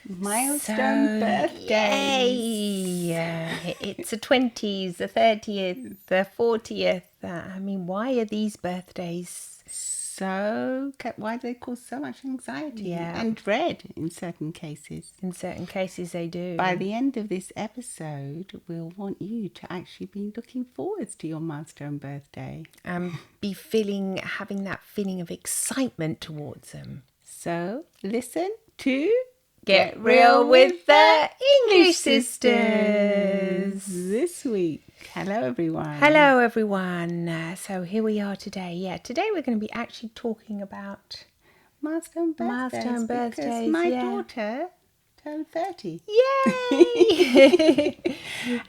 Milestone birthdays. Yay! It's the 20s, the 30th, the 40th. I mean, why are these birthdays? So, why do they cause so much anxiety and dread in certain cases? In certain cases, they do. By the end of this episode, we'll want you to actually be looking forward to your milestone birthday. And be having that feeling of excitement towards them. So, listen to Get Real with the English Sisters. This week. Hello, everyone. Hello, everyone. So here we are today. Yeah, today we're going to be actually talking about milestone birthdays. Because my daughter turned 30. Yay!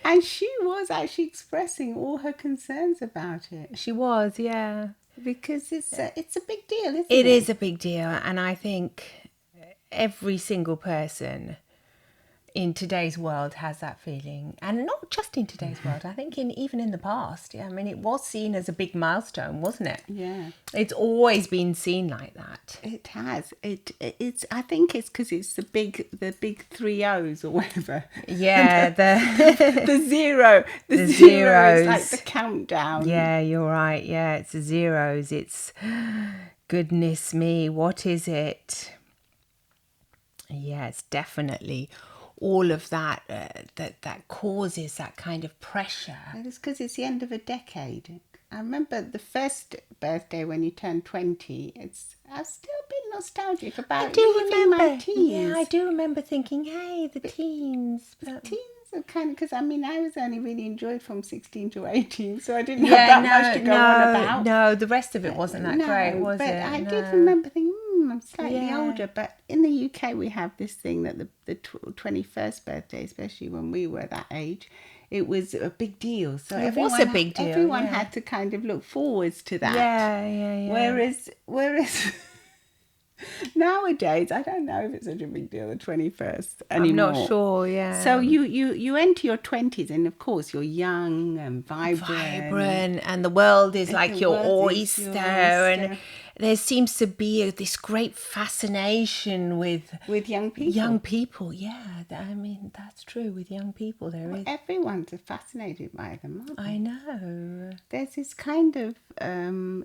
And she was actually expressing all her concerns about it. She was, yeah. Because it's a big deal, isn't it? It is a big deal, and I think every single person in today's world has that feeling, and not just in today's world. I think even in the past. Yeah, I mean, it was seen as a big milestone, wasn't it? Yeah, it's always been seen like that. It has. It's. I think it's because it's the big 3 O's or whatever. Yeah, the zero. The zeros. Zero is like the countdown. Yeah, you're right. Yeah, it's the zeros. It's goodness me. What is it? Yeah, it's definitely all of that that causes that kind of pressure. It's because it's the end of a decade. I remember the first birthday when you turned 20. I've still been nostalgic about my teens. Yeah, I do remember thinking, hey, the teens. But teens are kind of, because I mean, I was only really enjoyed from 16 to 18, so I didn't have that much to go on about. No, the rest of it wasn't that great, was but it? I did remember thinking, I'm slightly older, but in the UK we have this thing that the 21st birthday, especially when we were that age, it was a big deal. So it was a big deal. Everyone had to kind of look forwards to that. Yeah. Whereas nowadays, I don't know if it's such a big deal, the 21st anymore. I'm not sure, yeah. So you enter your 20s, and of course you're young and vibrant, and the world is like your oyster, and there seems to be this great fascination with young people. Young people, yeah. I mean, that's true. With young people, there is. Everyone's fascinated by them, aren't they? I know. There's this kind of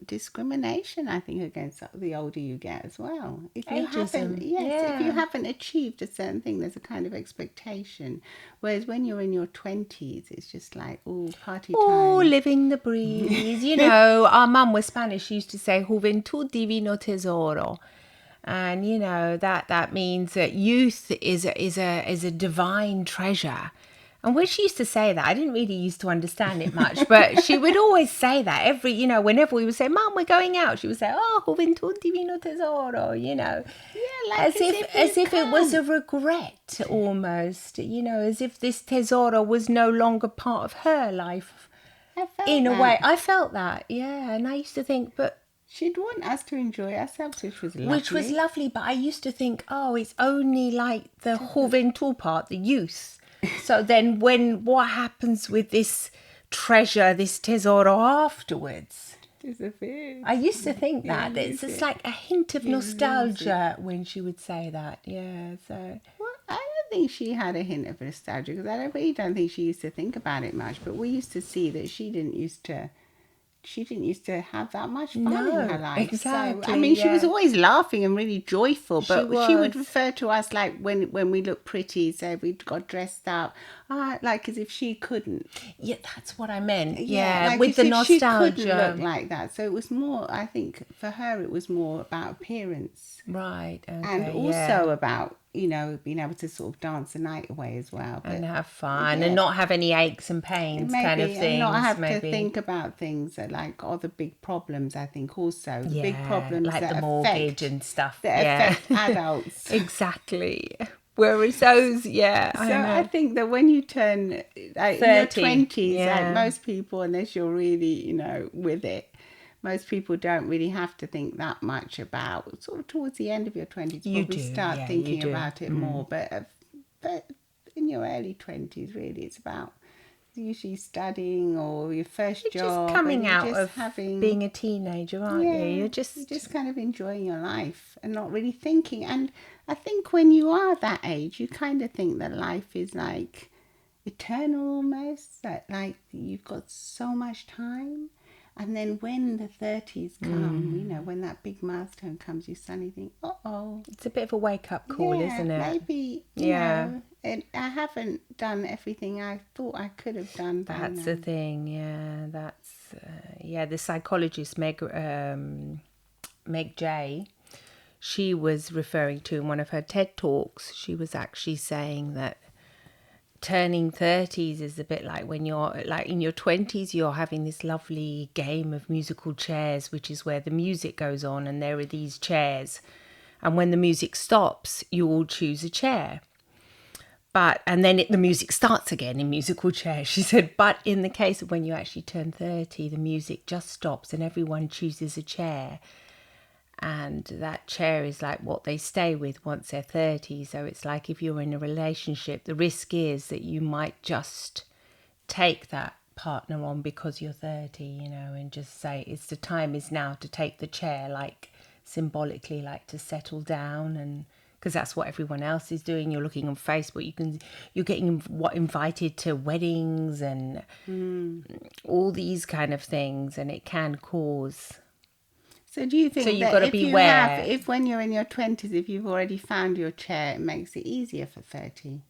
discrimination, I think, against the older you get as well. If you haven't achieved a certain thing, there's a kind of expectation. Whereas when you're in your 20s, it's just like, party time. Oh, living the breeze. You know, our mum was Spanish. She used to say, juventud divino tesoro. And, you know, that means that youth is a divine treasure. And when she used to say that, I didn't really used to understand it much, but she would always say that whenever we would say, Mum, we're going out, she would say, oh, juventud divino tesoro, you know. Yeah, like as if it was a regret almost, you know, as if this tesoro was no longer part of her life. In a way. I felt that, yeah. And I used to think, but she'd want us to enjoy ourselves, which was lovely. But I used to think, it's only like the juventud part, the youth. So then what happens with this treasure, this tesoro afterwards? Disappears. I used to think that. It's just like a hint of nostalgia when she would say that. Yeah, so. Well, I don't think she had a hint of nostalgia, because I really don't think she used to think about it much. But we used to see that she didn't used to have that much fun in her life. Exactly. So, I mean, she was always laughing and really joyful, but she would refer to us like when we looked pretty, say we got dressed up, like as if she couldn't. Yeah, that's what I meant. Yeah, like with the nostalgia. She couldn't look like that. So it was more, I think, for her, it was more about appearance. Right. Okay, and also about, you know, being able to sort of dance the night away as well. But, and have fun and not have any aches and pains kind of things. And not have to think about things that like the big problems, I think, also. The big problems like that the mortgage and stuff. That affect adults. Exactly. Whereas those, I think that when you turn like 30, in your 20s, like most people, unless you're really, you know, with it, most people don't really have to think that much about, sort of towards the end of your 20s, you probably start thinking about it more. But in your early 20s, really, it's about usually studying or your first You're job. just coming and out just of being a teenager, aren't you? You're just kind of enjoying your life and not really thinking. And I think when you are that age, you kind of think that life is like eternal almost, that like you've got so much time. And then when the 30s come, when that big milestone comes, you suddenly think, uh-oh. It's a bit of a wake-up call, isn't it? Maybe, I haven't done everything I thought I could have done. That's the thing, yeah. That's, the psychologist Meg J, she was referring to in one of her TED Talks, she was actually saying that turning 30s is a bit like when you're like in your 20s, you're having this lovely game of musical chairs, which is where the music goes on and there are these chairs. And when the music stops, you all choose a chair. And then the music starts again in musical chairs. She said, but in the case of when you actually turn 30, the music just stops and everyone chooses a chair. And that chair is like what they stay with once they're 30. So it's like if you're in a relationship, the risk is that you might just take that partner on because you're 30, and just say the time is now to take the chair, like symbolically, like to settle down. And because that's what everyone else is doing. You're looking on Facebook, you're getting invited to weddings and all these kind of things, and it can cause. So do you think you've that got to if beware. if when you're in your 20s, if you've already found your chair, it makes it easier for 30?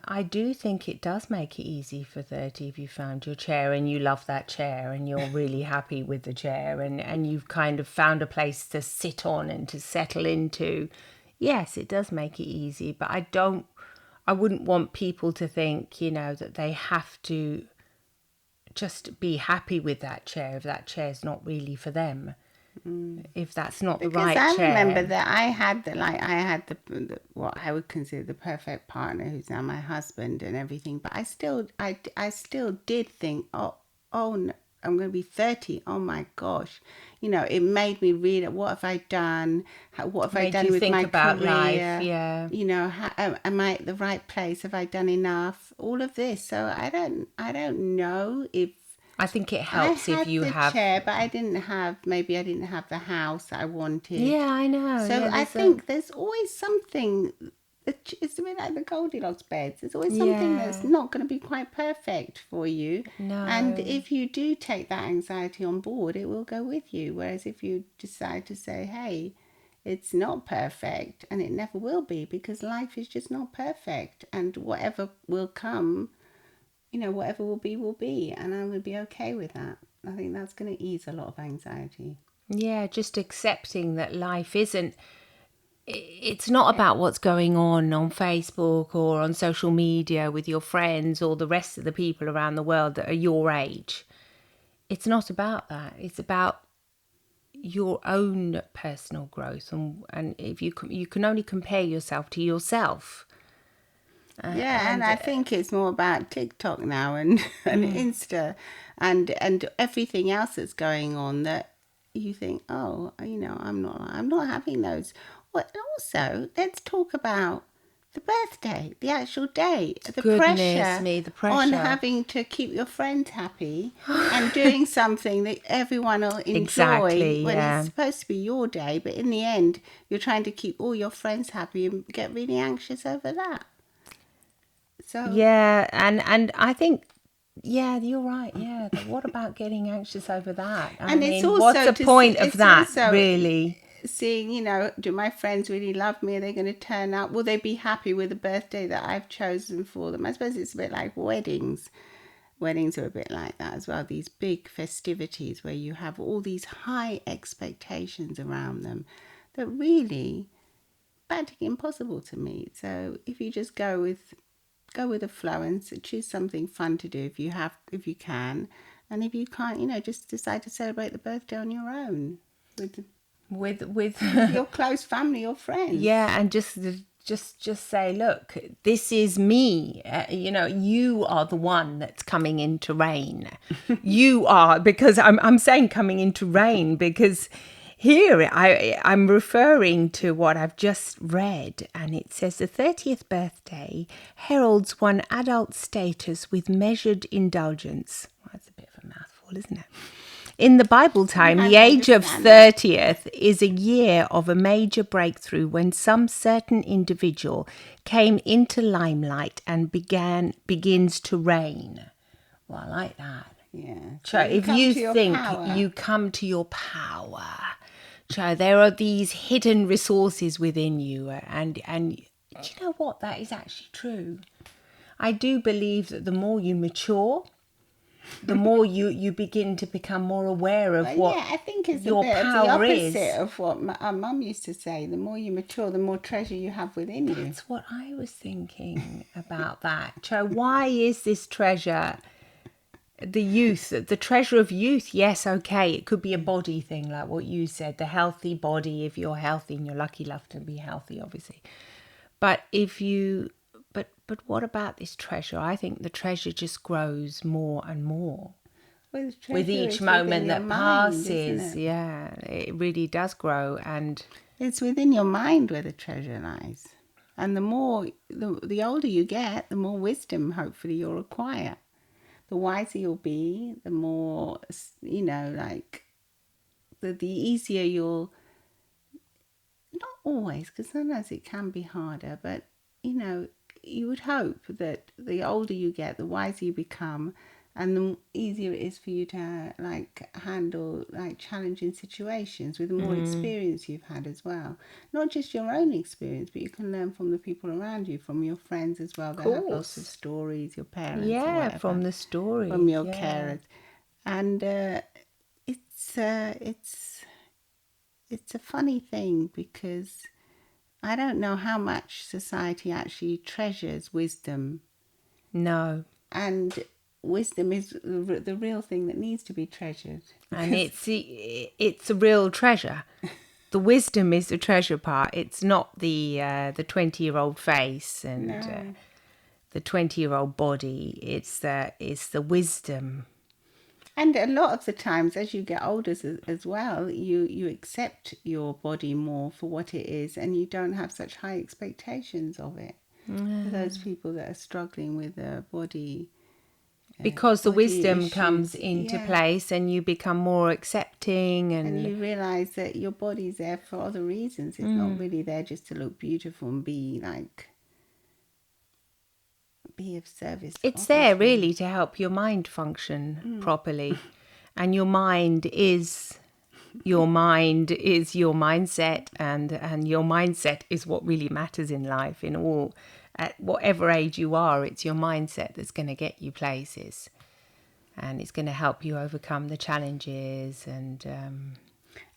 I do think it does make it easy for 30 if you found your chair and you love that chair and you're really happy with the chair and you've kind of found a place to sit on and to settle into. Yes, it does make it easy, but I wouldn't want people to think, that they have to just be happy with that chair if that chair's not really for them. If that's not the right chair. Because I remember that I had the what I would consider the perfect partner, who's now my husband and everything. But I still did think, no, I'm going to be 30. Oh my gosh, it made me read what have I done? What have I done with my career? Life, yeah. Am I at the right place? Have I done enough? All of this. So I don't know if. I think it helps if you have the chair, but I didn't have the house I wanted. Yeah, I know. So I think there's always something. It's a bit like the Goldilocks beds. There's always something that's not going to be quite perfect for you. No. And if you do take that anxiety on board, it will go with you. Whereas if you decide to say, hey, it's not perfect, and it never will be, because life is just not perfect, and whatever will come, whatever will be, and I'm going to be okay with that. I think that's going to ease a lot of anxiety. Yeah, just accepting that life it's not about what's going on Facebook or on social media with your friends or the rest of the people around the world that are your age. It's not about that. It's about your own personal growth, and if you can only compare yourself to yourself. And I think it's more about TikTok now and Insta and everything else that's going on, that you think, I'm not having those. Well, also, let's talk about the birthday, the actual day, the pressure on having to keep your friends happy and doing something that everyone will enjoy when it's supposed to be your day, but in the end, you're trying to keep all your friends happy and get really anxious over that. So and I think you're right. Yeah, but what about getting anxious over that? I mean, it's also what's the point of that, really? Seeing, do my friends really love me? Are they going to turn up? Will they be happy with the birthday that I've chosen for them? I suppose it's a bit like weddings. Weddings are a bit like that as well. These big festivities where you have all these high expectations around them that really practically impossible to meet. So if you just go with the flow and choose something fun to do if you can, and if you can't, just decide to celebrate the birthday on your own with your close family or friends. Yeah, and just say, look, this is me. You are the one that's coming into rain. You are, because I'm saying coming into rain because Here, I'm referring to what I've just read, and it says the 30th birthday heralds one adult status with measured indulgence. Well, that's a bit of a mouthful, isn't it? In the Bible time, the age of 30th is a year of a major breakthrough when some certain individual came into limelight and begins to reign. Well, I like that. Yeah. So if you think you come to your power, so there are these hidden resources within you, and do you know what? That is actually true. I do believe that the more you mature, the more you begin to become more aware of what I think it's your a bit power of the is. opposite of what our mum used to say. The more you mature, the more treasure you have within you. That's what I was thinking about that. So why is this treasure the youth, the treasure of youth? Yes, okay, it could be a body thing like what you said, the healthy body. If you're healthy and you're lucky enough to be healthy, obviously. But if you but what about this treasure? I think the treasure just grows more and more with each moment that passes. Yeah, it really does grow, and it's within your mind where the treasure lies. And the more the older you get, the more wisdom hopefully you'll acquire. The wiser you'll be, the more, like the easier you'll, not always, because sometimes it can be harder, but you would hope that the older you get, the wiser you become, and the easier it is for you to handle challenging situations with the more experience you've had as well. Not just your own experience, but you can learn from the people around you, from your friends as well. They have lots of stories, your parents, or whatever, from the stories, from your carers, and it's a funny thing because I don't know how much society actually treasures wisdom. No. And wisdom is the real thing that needs to be treasured. And it's a real treasure. The wisdom is the treasure part. It's not the 20-year-old face and the 20-year-old body. It's the wisdom. And a lot of the times, as you get older as well, you accept your body more for what it is, and you don't have such high expectations of it. For those people that are struggling with a body, because the wisdom issues, comes into place, and you become more accepting, and you realize that your body's there for other reasons. It's not really there just to look beautiful and be of service. It's there really to help your mind function properly, and your mind is your mindset, and your mindset is what really matters in life. At whatever age you are, it's your mindset that's going to get you places, and it's going to help you overcome the challenges. And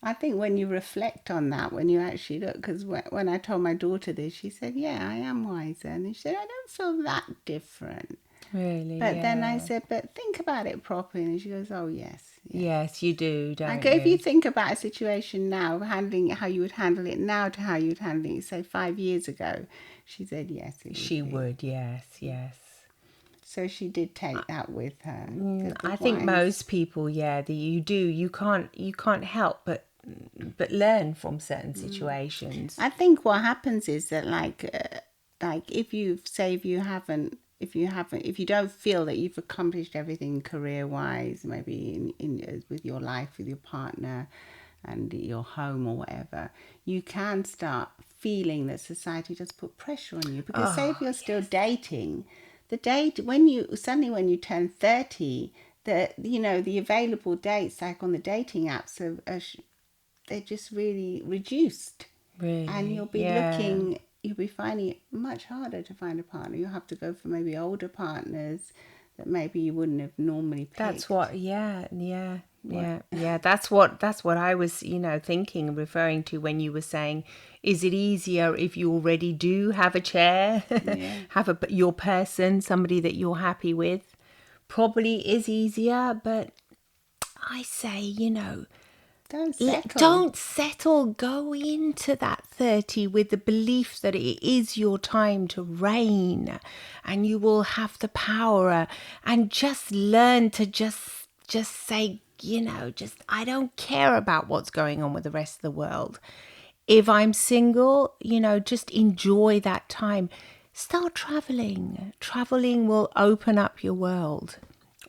I think when you reflect on that, when you actually look, because when I told my daughter this, she said, yeah, I am wiser. And she said, I don't feel that different. Really? But then I said, but think about it properly. And she goes, oh, yes. Yes, you do, don't you? If you think about a situation now, handling it, how you would handle it now to how you'd handle it, say, 5 years ago, she said, yes. She would, yes. So she did take that with her. I think most people, you can't help but learn from certain situations. I think what happens is that if you don't feel that you've accomplished everything career-wise, maybe in with your life, with your partner and your home or whatever, you can start feeling that society just put pressure on you. Because say if you're still dating, when you turn 30, the available dates like on the dating apps they're just really reduced. Really? And you'll be finding it much harder to find a partner. You'll have to go for maybe older partners that maybe you wouldn't have normally picked. That's what, That's what I was, thinking, referring to when you were saying, is it easier if you already do have a chair, have your person, somebody that you're happy with? Probably is easier, but I say, don't settle. Go into that 30 with the belief that it is your time to reign, and you will have the power, and just learn to just just say, just I don't care about what's going on with the rest of the world. If I'm single, just enjoy that time. Start traveling. Traveling will open up your world.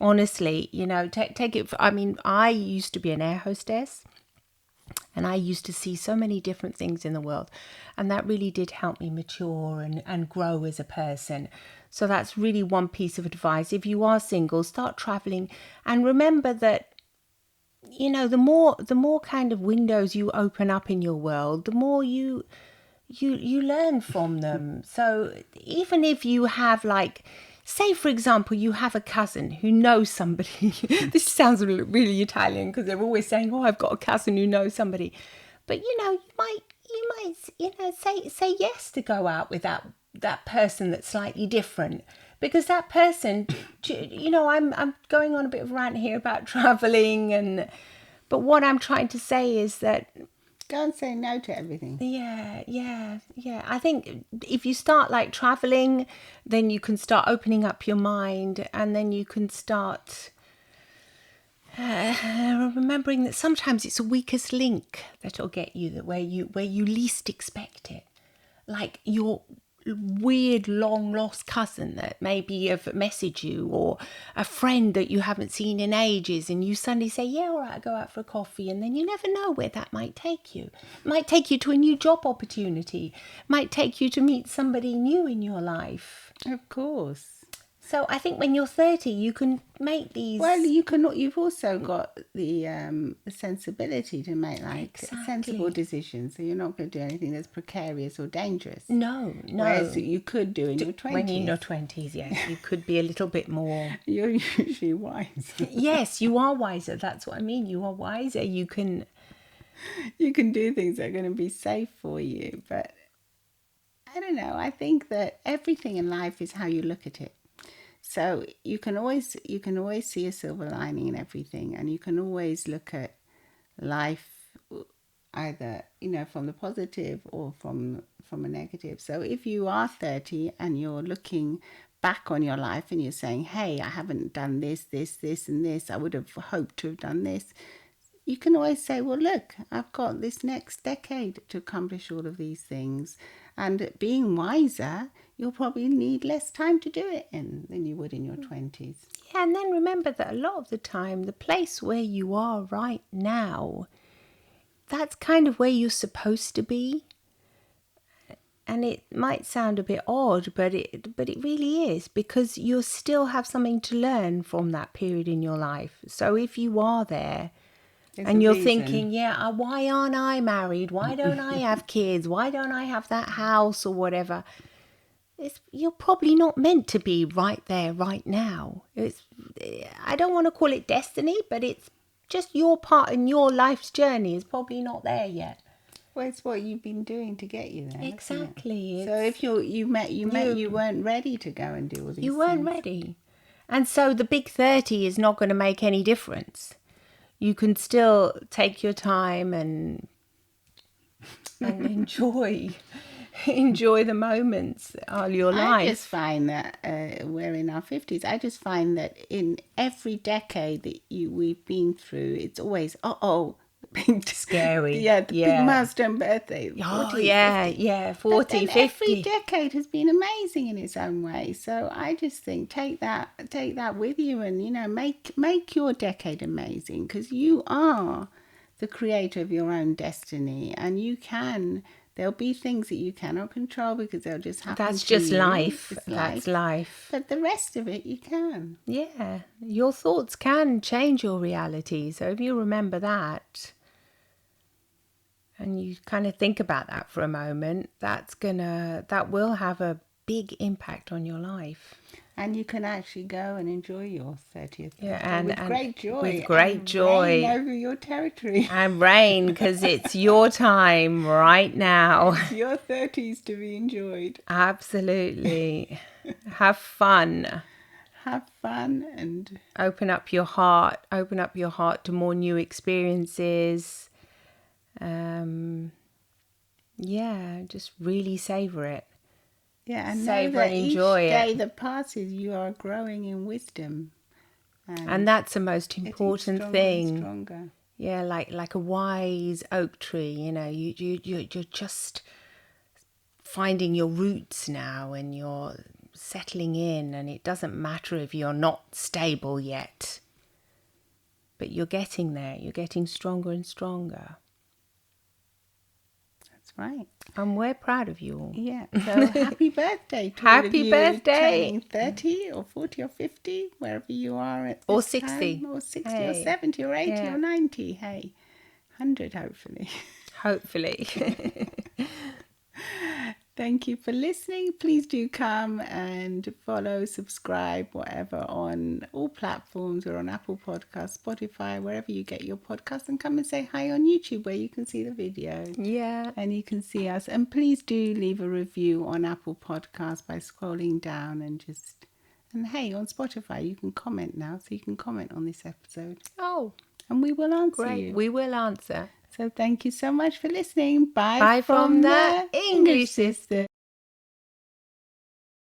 Honestly, take it. I used to be an air hostess, and I used to see so many different things in the world. And that really did help me mature and grow as a person. So that's really one piece of advice. If you are single, start traveling. And remember that, the more kind of windows you open up in your world, the more you learn from them. So even if you have, like, say for example, you have a cousin who knows somebody. This sounds really Italian because they're always saying, "Oh, I've got a cousin who knows somebody," but you might say yes to go out with that person that's slightly different, because that person, I'm going on a bit of a rant here about traveling, but what I'm trying to say is that don't say no to everything. Yeah. I think if you start like traveling, then you can start opening up your mind, and then you can start remembering that sometimes it's the weakest link that'll get you where you least expect it. Like your weird long lost cousin that maybe have messaged you, or a friend that you haven't seen in ages, and you suddenly say, yeah, all right, I'll go out for a coffee, and then you never know where that might take you. It might take you to a new job opportunity. It might take you to meet somebody new in your life. Of course. So I think when you're 30, you can make these. Well, you've also got the sensibility to make sensible decisions. So you're not going to do anything that's precarious or dangerous. No. Whereas you could do in your 20s. When you're in your 20s, yes, you could be a little bit more. You're usually wise. Yes, you are wiser. That's what I mean. You are wiser. You can do things that are going to be safe for you. But I don't know. I think that everything in life is how you look at it. So you can always see a silver lining in everything, and you can always look at life either from the positive or from a negative. So if you are 30 and you're looking back on your life and you're saying, hey, I haven't done this and this, I would have hoped to have done this, you can always say, well, look, I've got this next decade to accomplish all of these things. And being wiser, you'll probably need less time to do it in than you would in your 20s. Yeah, and then remember that a lot of the time, the place where you are right now, that's kind of where you're supposed to be. And it might sound a bit odd, but it really is, because you still have something to learn from that period in your life. So if you are there, and you're thinking, why aren't I married? Why don't I have kids? Why don't I have that house or whatever? You're probably not meant to be right there, right now. I don't want to call it destiny, but it's just your part in your life's journey is probably not there yet. Well, it's what you've been doing to get you there. Exactly. So if you weren't ready to go and do all these You weren't ready. And so the big 30 is not going to make any difference. You can still take your time and enjoy the moments of your life. I just find that we're in our 50s. I just find that in every decade that we've been through, it's always, big scary. Big milestone birthday. 40, 50. Every decade has been amazing in its own way. So I just think take that with you, and make your decade amazing, because you are the creator of your own destiny, and you can. There'll be things that you cannot control because they'll just happen. That's just life. That's life. But the rest of it you can. Yeah, your thoughts can change your reality. So if you remember that, and you kind of think about that for a moment, that will have a big impact on your life. And you can actually go and enjoy your 30th birthday with great joy. With great joy. Reign over your territory. And reign, because it's your time right now. It's your 30s to be enjoyed. Absolutely. Have fun. Have fun and open up your heart. Open up your heart to more new experiences. Just really savor it. Yeah, and savor and enjoy each day that passes, you are growing in wisdom And that's the most important thing. Stronger. Yeah, like a wise oak tree, you're just finding your roots now, and you're settling in, and it doesn't matter if you're not stable yet. But you're getting there. You're getting stronger and stronger. That's right. And we're proud of you all. Yeah. So happy birthday to all of you turning 30 or 40 or 50, wherever you are at this or 60. time, or 60 or 70 or 80 or 90. Hey, 100 hopefully. Hopefully. Thank you for listening. Please do come and follow, subscribe, whatever, on all platforms. We're on Apple Podcasts, Spotify, wherever you get your podcasts, and come and say hi on YouTube where you can see the video. Yeah. And you can see us. And please do leave a review on Apple Podcasts by scrolling down and hey, on Spotify you can comment now, so you can comment on this episode. Oh. And we will answer you. We will answer. So thank you so much for listening. Bye, Bye from the English Sister.